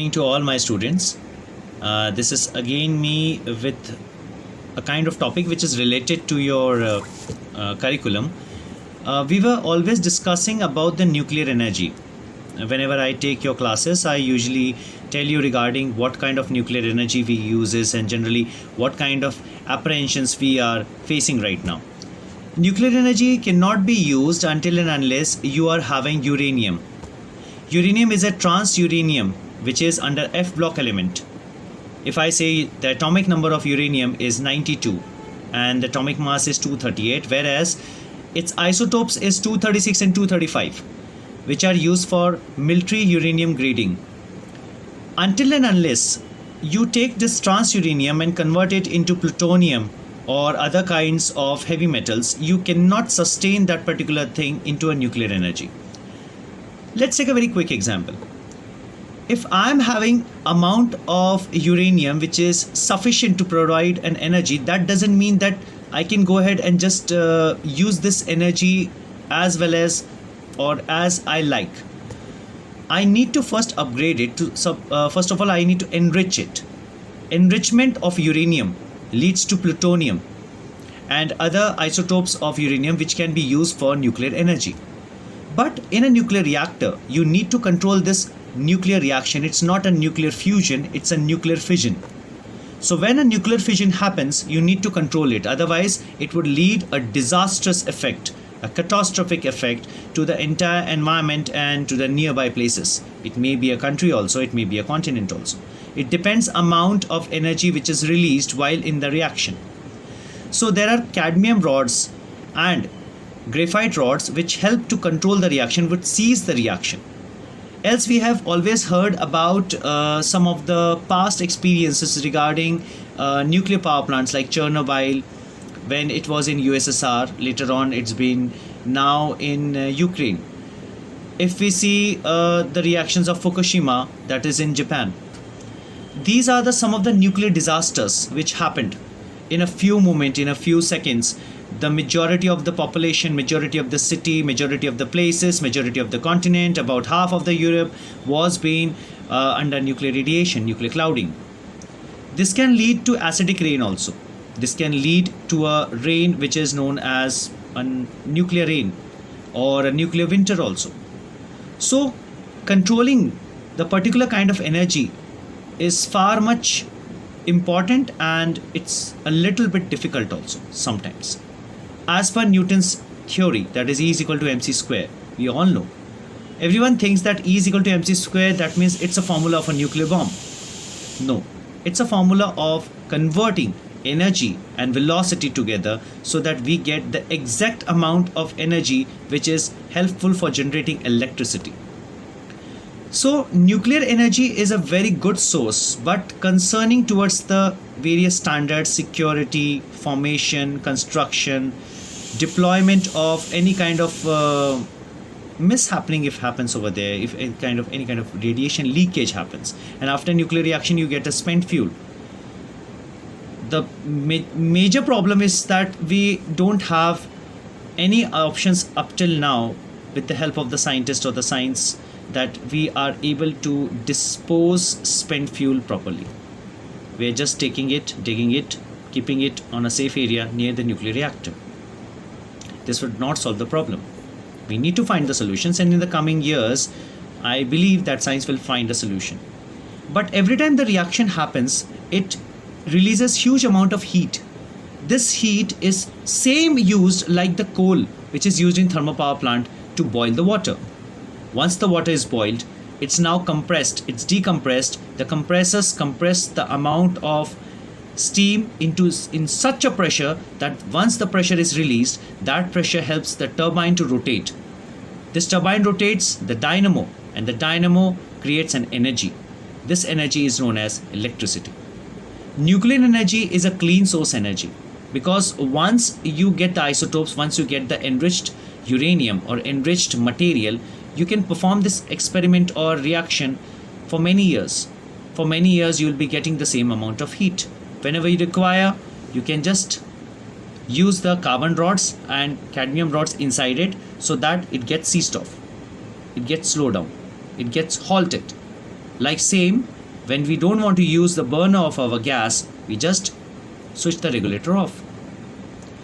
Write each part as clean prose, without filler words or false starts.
evening to all my students. This is again me with a kind of topic which is related to your curriculum. We were always discussing about the nuclear energy. Whenever I take your classes, I usually tell you regarding what kind of nuclear energy we uses and generally what kind of apprehensions we are facing right now. Nuclear energy cannot be used until and unless you are having uranium. Uranium is a trans-uranium which is under F block element. If I say the atomic number of uranium is 92 and the atomic mass is 238, whereas its isotopes is 236 and 235, which are used for military uranium grading. Until and unless you take this trans-uranium and convert it into plutonium or other kinds of heavy metals, you cannot sustain that particular thing into a nuclear energy. Let's take a very quick example. If I'm having amount of uranium which is sufficient to provide an energy, that doesn't mean that I can go ahead and just use this energy as well as or as I like. I need to first upgrade it to first of all I need to enrich it. Enrichment of uranium leads to plutonium and other isotopes of uranium which can be used for nuclear energy. But in a nuclear reactor, you need to control this nuclear reaction. It's not a nuclear fusion, it's a nuclear fission. So when a nuclear fission happens, you need to control it. Otherwise, it would lead a disastrous effect, a catastrophic effect to the entire environment and to the nearby places. It may be a country also, it may be a continent also. It depends amount of energy which is released while in the reaction. So there are cadmium rods and graphite rods which help to control the reaction, which cease the reaction. Else we have always heard about some of the past experiences regarding nuclear power plants like Chernobyl when it was in USSR. Later on it's been now in Ukraine. If we see the reactions of Fukushima, that is in Japan. These are some of the nuclear disasters which happened in a few moments, in a few seconds. The majority of the population, majority of the city, majority of the places, majority of the continent, about half of the Europe was being under nuclear radiation, nuclear clouding. This can lead to acidic rain also. This can lead to a rain which is known as a nuclear rain or a nuclear winter also. So controlling the particular kind of energy is far much important and it's a little bit difficult also sometimes. As per Newton's theory, that is E is equal to mc square, we all know. Everyone thinks that E is equal to mc square, that means it's a formula of a nuclear bomb. No, it's a formula of converting energy and velocity together so that we get the exact amount of energy which is helpful for generating electricity. So nuclear energy is a very good source, but concerning towards the various standards, security, formation, construction, deployment of any kind of mishappening if happens over there, if any kind of radiation leakage happens, and after nuclear reaction you get a spent fuel. The major problem is that we don't have any options up till now with the help of the scientist or the science that we are able to dispose spent fuel properly. We are just taking it, digging it, keeping it on a safe area near the nuclear reactor. This would not solve the problem. We need to find the solutions, and in the coming years, I believe that science will find a solution. But every time the reaction happens, it releases huge amount of heat. This heat is same used like the coal which is used in thermal power plant to boil the water. Once the water is boiled, it's now compressed, it's decompressed. The compressors compress the amount of steam in such a pressure that once the pressure is released, that pressure helps the turbine to rotate. This turbine rotates the dynamo, and the dynamo creates an energy. This energy is known as electricity. Nuclear energy is a clean source energy because once you get the isotopes, once you get the enriched uranium or enriched material, you can perform this experiment or reaction for many years. For many years, you will be getting the same amount of heat. Whenever you require, you can just use the carbon rods and cadmium rods inside it so that it gets ceased off. It gets slowed down. It gets halted. Like same, when we don't want to use the burner of our gas, we just switch the regulator off.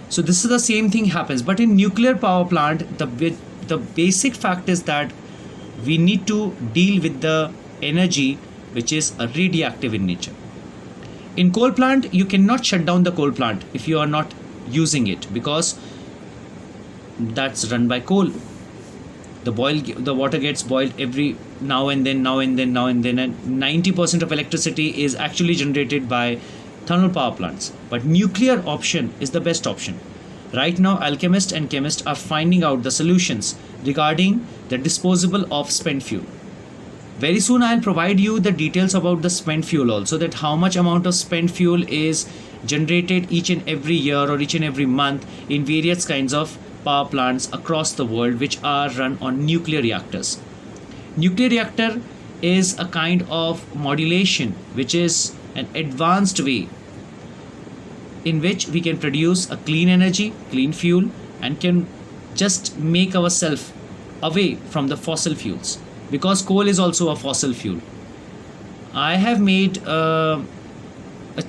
So this is the same thing happens, but in nuclear power plant, the basic fact is that we need to deal with the energy which is radioactive in nature. In coal plant, you cannot shut down the coal plant if you are not using it, because that's run by coal. The water gets boiled every now and then, and 90% of electricity is actually generated by thermal power plants. But nuclear option is the best option. Right now, alchemists and chemists are finding out the solutions regarding the disposal of spent fuel. Very soon I'll provide you the details about the spent fuel also, that how much amount of spent fuel is generated each and every year or each and every month in various kinds of power plants across the world which are run on nuclear reactors. Nuclear reactor is a kind of modulation which is an advanced way in which we can produce a clean energy, clean fuel, and can just make ourselves away from the fossil fuels, because coal is also a fossil fuel. I have made a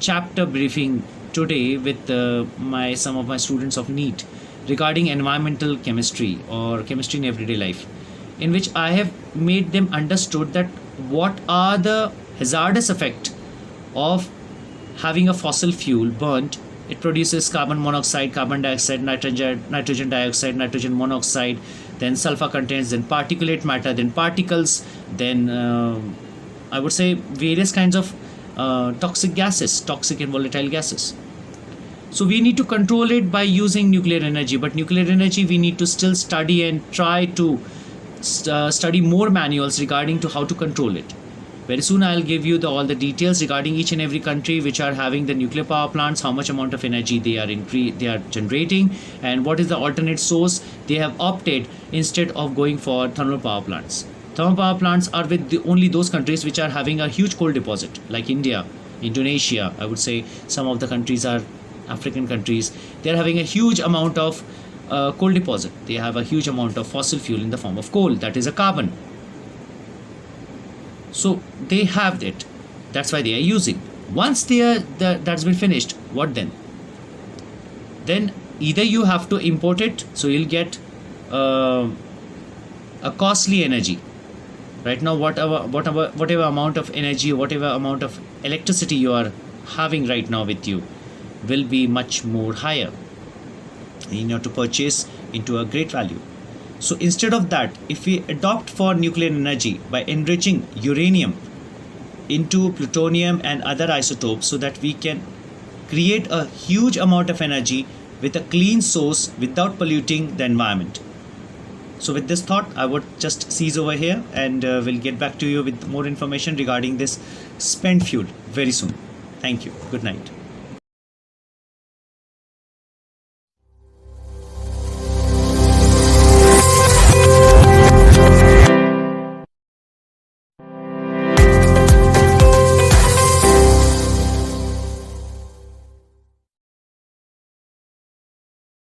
chapter briefing today with some of my students of NEET regarding environmental chemistry or chemistry in everyday life, in which I have made them understood that what are the hazardous effects of having a fossil fuel burnt. It produces carbon monoxide, carbon dioxide, nitrogen dioxide, nitrogen monoxide, then sulfur contents, then particulate matter, then particles, then I would say various kinds of toxic gases, toxic and volatile gases. So we need to control it by using nuclear energy, but nuclear energy we need to still study and try to study more manuals regarding to how to control it. Very soon I'll give you all the details regarding each and every country which are having the nuclear power plants, how much amount of energy they are generating, and what is the alternate source they have opted instead of going for thermal power plants. Thermal power plants are with only those countries which are having a huge coal deposit, like India, Indonesia. I would say some of the countries are African countries. They are having a huge amount of coal deposit. They have a huge amount of fossil fuel in the form of coal, that is a carbon. So they have it. That's why they are using. Once that's been finished, what then? Then either you have to import it, so you'll get a costly energy. Right now, whatever amount of energy, whatever amount of electricity you are having right now with you, will be much more higher. You need to purchase into a great value. So instead of that, if we adopt for nuclear energy by enriching uranium into plutonium and other isotopes, so that we can create a huge amount of energy with a clean source without polluting the environment. So with this thought, I would just cease over here, and we'll get back to you with more information regarding this spent fuel very soon. Thank you. Good night.